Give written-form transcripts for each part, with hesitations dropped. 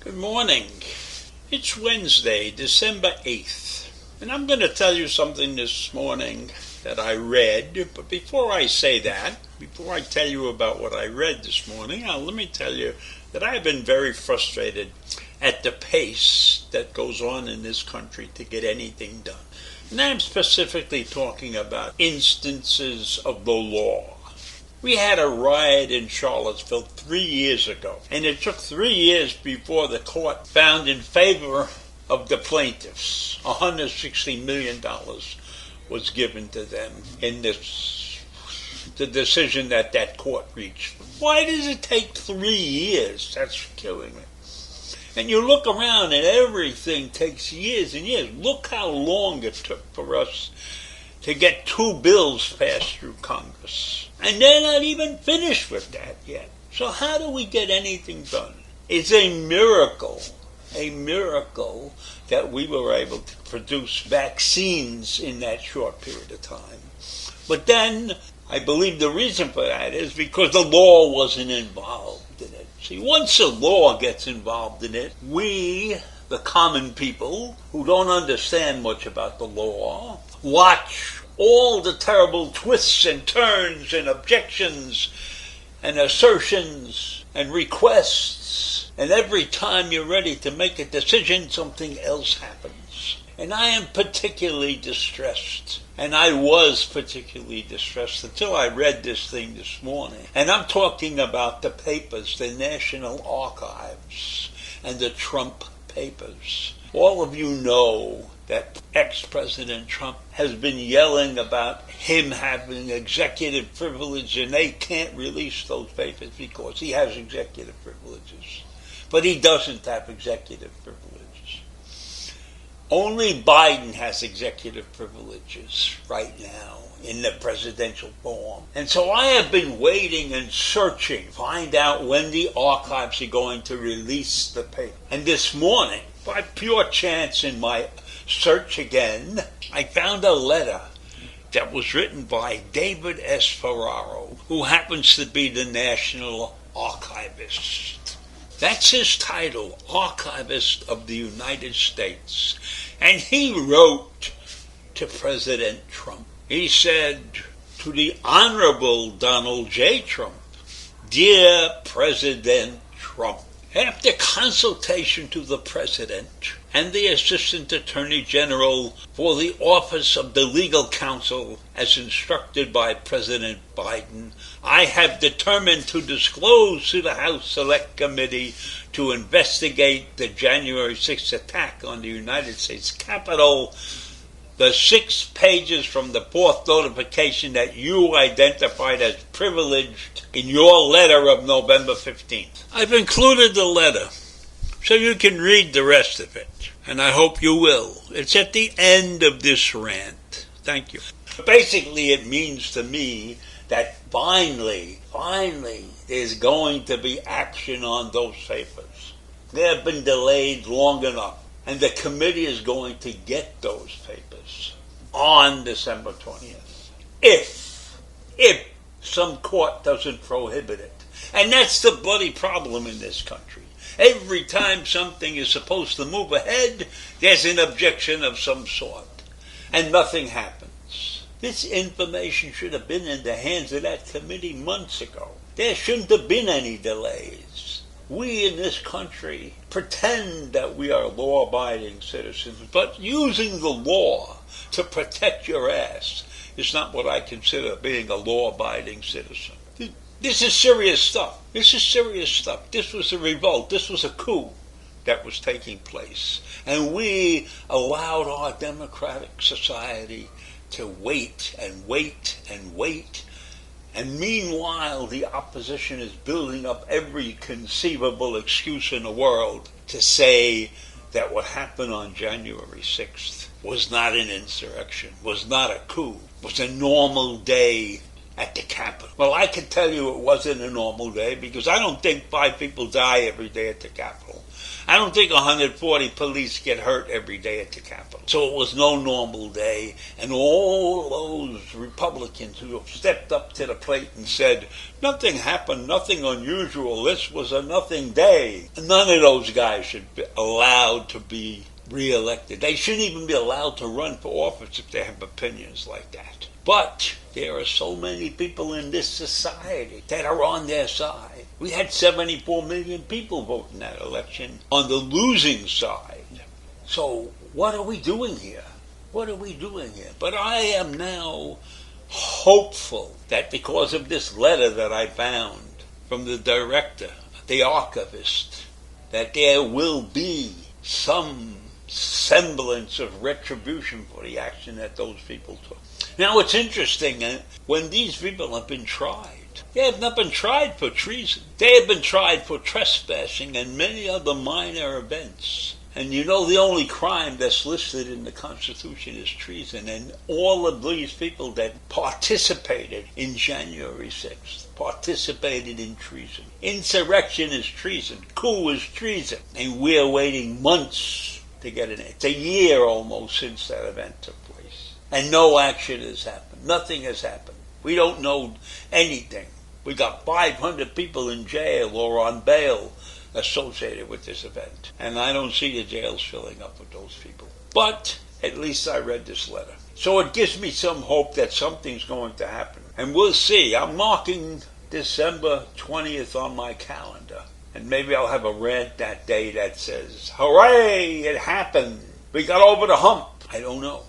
Good morning. It's Wednesday, December 8th, and I'm going to tell you something this morning that I read. But before I say that, before I tell you about what I read this morning, let me tell you that I have been very frustrated at the pace that goes on in this country to get anything done. And I'm specifically talking about instances of the law. We had a riot in Charlottesville 3 years ago, and it took 3 years before the court found in favor of the plaintiffs. $160 million was given to them in the decision that court reached. Why does it take 3 years? That's killing me. And you look around and everything takes years and years. Look how long it took for us to get 2 bills passed through Congress. And they're not even finished with that yet. So how do we get anything done? It's a miracle that we were able to produce vaccines in that short period of time. But then, I believe the reason for that is because the law wasn't involved in it. See, once the law gets involved in it, we, the common people, who don't understand much about the law, watch all the terrible twists and turns and objections and assertions and requests, and every time you're ready to make a decision, something else happens. And I am particularly distressed, and I was particularly distressed until I read this thing this morning. And I'm talking about the papers, the National Archives, and the Trump papers. All of you know that ex-President Trump has been yelling about him having executive privilege, and they can't release those papers because he has executive privileges. But he doesn't have executive privileges. Only Biden has executive privileges right now in the presidential form. And so I have been waiting and searching to find out when the archives are going to release the paper. And this morning, by pure chance in my search again, I found a letter that was written by David S. Ferraro, who happens to be the National Archivist. That's his title, Archivist of the United States. And he wrote to President Trump. He said, to the Honorable Donald J. Trump, Dear President Trump, after consultation to the President and the Assistant Attorney General for the Office of the Legal Counsel as instructed by President Biden, I have determined to disclose to the House Select Committee to investigate the January 6th attack on the United States Capitol the 6 pages from the 4th notification that you identified as privileged in your letter of November 15th. I've included the letter so you can read the rest of it, and I hope you will. It's at the end of this rant. Thank you. Basically, it means to me that finally, there's going to be action on those papers. They have been delayed long enough, and the committee is going to get those papers on December 20th. If some court doesn't prohibit it. And that's the bloody problem in this country. Every time something is supposed to move ahead, there's an objection of some sort. And nothing happens. This information should have been in the hands of that committee months ago. There shouldn't have been any delays. We in this country pretend that we are law-abiding citizens, but using the law to protect your ass is not what I consider being a law-abiding citizen. This is serious stuff. This was a revolt. This was a coup that was taking place. And we allowed our democratic society to wait and wait and wait And meanwhile, the opposition is building up every conceivable excuse in the world to say that what happened on January 6th was not an insurrection, was not a coup, was a normal day at the Capitol. Well, I can tell you it wasn't a normal day because I don't think 5 people die every day at the Capitol. I don't think 140 police get hurt every day at the Capitol. So it was no normal day, and all those Republicans who have stepped up to the plate and said, nothing happened, nothing unusual, this was a nothing day. None of those guys should be allowed to be reelected. They shouldn't even be allowed to run for office if they have opinions like that. But there are so many people in this society that are on their side. We had 74 million people vote in that election on the losing side. So what are we doing here? What are we doing here? But I am now hopeful that because of this letter that I found from the director, the archivist, that there will be some semblance of retribution for the action that those people took. Now it's interesting, when these people have been tried, they have not been tried for treason. They have been tried for trespassing and many other minor events. And you know the only crime that's listed in the Constitution is treason. And all of these people that participated in January 6th participated in treason. Insurrection is treason. Coup is treason. And we're waiting months to get in it. It's a year almost since that event took place. And no action has happened. Nothing has happened. We don't know anything. We got 500 people in jail or on bail associated with this event. And I don't see the jails filling up with those people. But at least I read this letter. So it gives me some hope that something's going to happen. And we'll see. I'm marking December 20th on my calendar. And maybe I'll have a rant that day that says, hooray, it happened. We got over the hump. I don't know.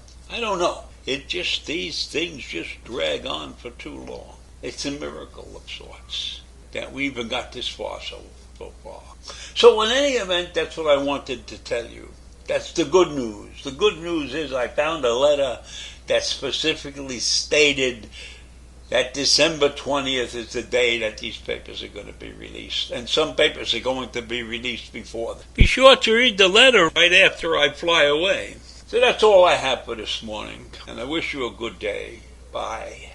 These things just drag on for too long. It's a miracle of sorts that we even got this far so far. So in any event, that's what I wanted to tell you. That's the good news. The good news is I found a letter that specifically stated that December 20th is the day that these papers are going to be released. And some papers are going to be released before then. Be sure to read the letter right after I fly away. So that's all I have for this morning, and I wish you a good day. Bye.